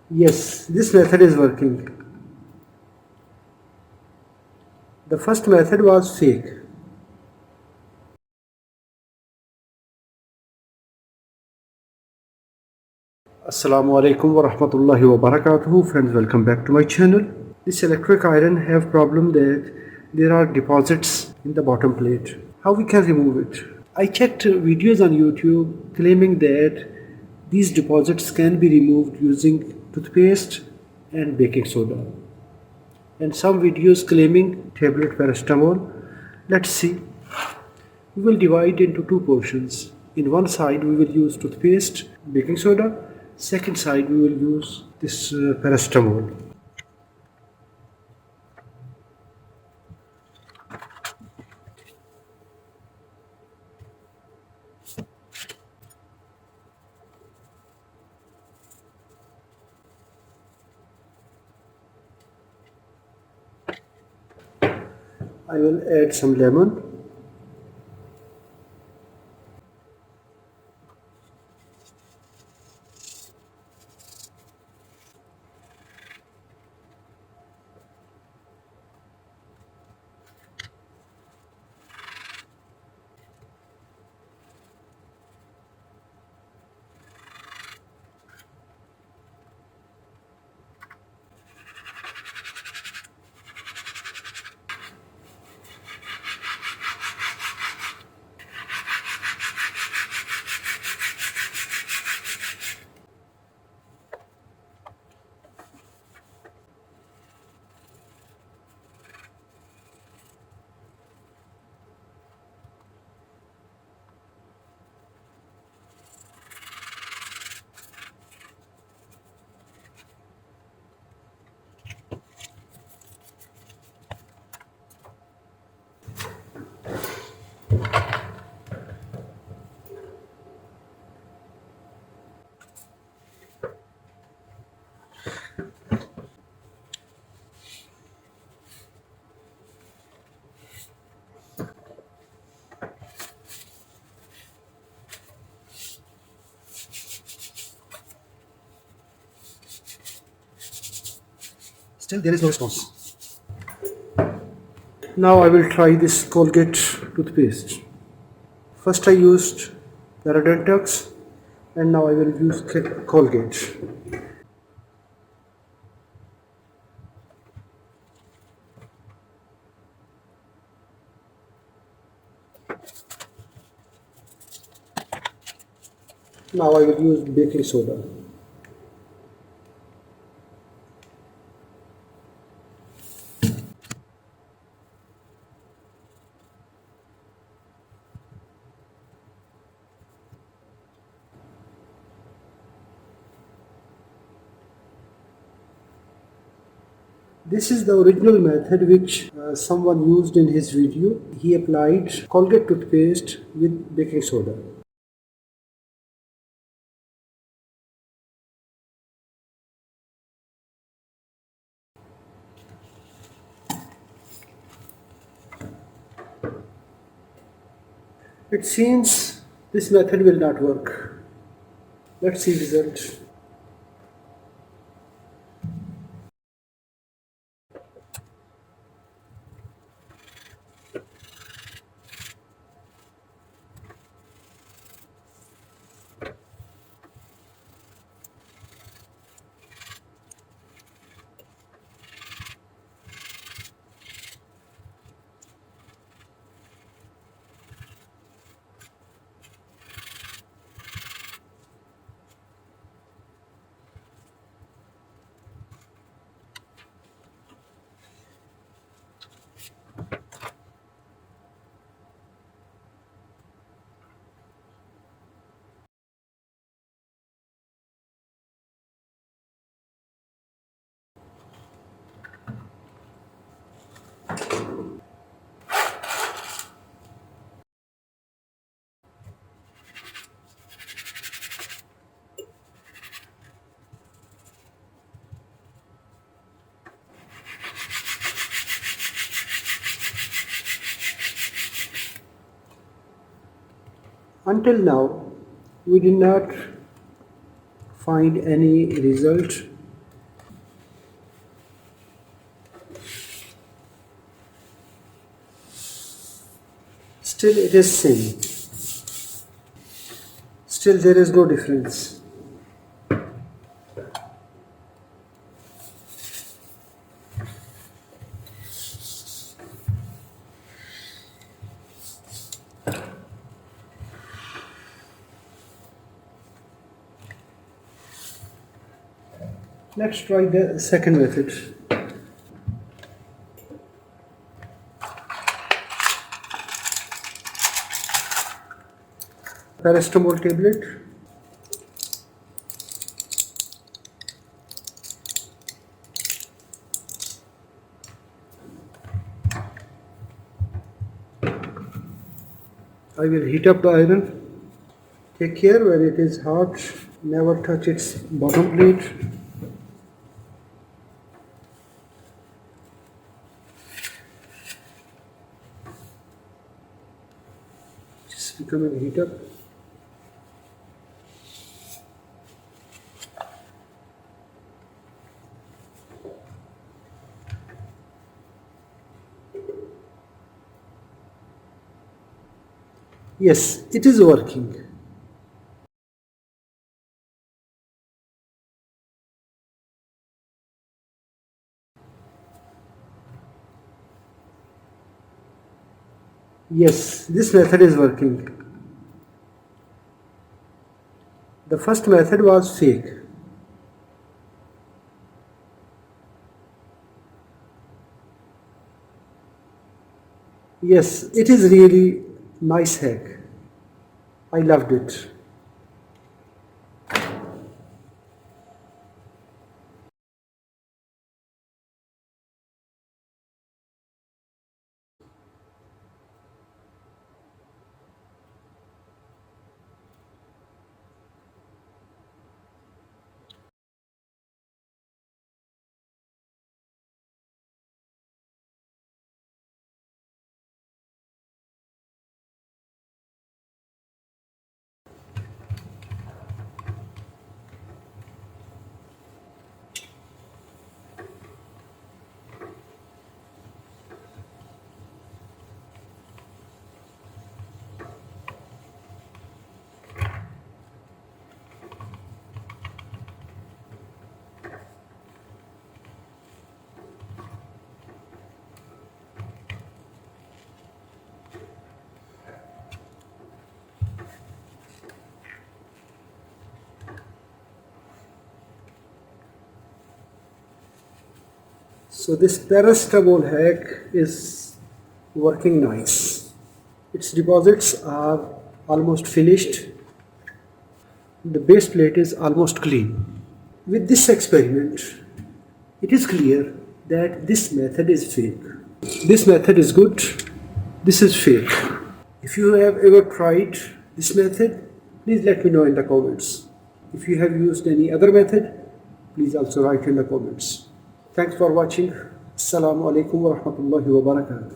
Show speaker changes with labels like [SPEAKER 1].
[SPEAKER 1] Yes, this method is working. The first method was fake. Assalamu alaikum wa rahmatullahi wa barakatuhu. Friends, welcome back to my channel. This electric iron have problem that there are deposits in the bottom plate. How we can remove it? I checked videos on YouTube claiming that these deposits can be removed using toothpaste and baking soda. And some videos claiming tablet paracetamol. Let's see. We will divide into two portions. In one side we will use toothpaste, baking soda. Second side we will use this paracetamol. I will add some lemon. Still there is no response. Now I will try this Colgate toothpaste. First I used Parodontax and now I will use Colgate. Now I will use baking soda. This is the original method which someone used in his video. He applied Colgate toothpaste with baking soda. It seems this method will not work. Let's see result. Until now, we did not find any result Still it is same. Still there is no difference. Let's try the second method. Paracetamol tablet. I will heat up the iron. Take care when it is hot, never touch its bottom plate. Just become and heat up. Yes, it is working. Yes, this method is working. The first method was fake. Yes, it is really nice hack. I loved it. So this paracetamol hack is working nice. Its deposits are almost finished. The base plate is almost clean. With this experiment, it is clear that this method is fake. This method is good. This is fake. If you have ever tried this method, please let me know in the comments. If you have used any other method, please also write in the comments. Thanks for watching. Assalamu alaikum wa rahmatullahi wa barakatuh.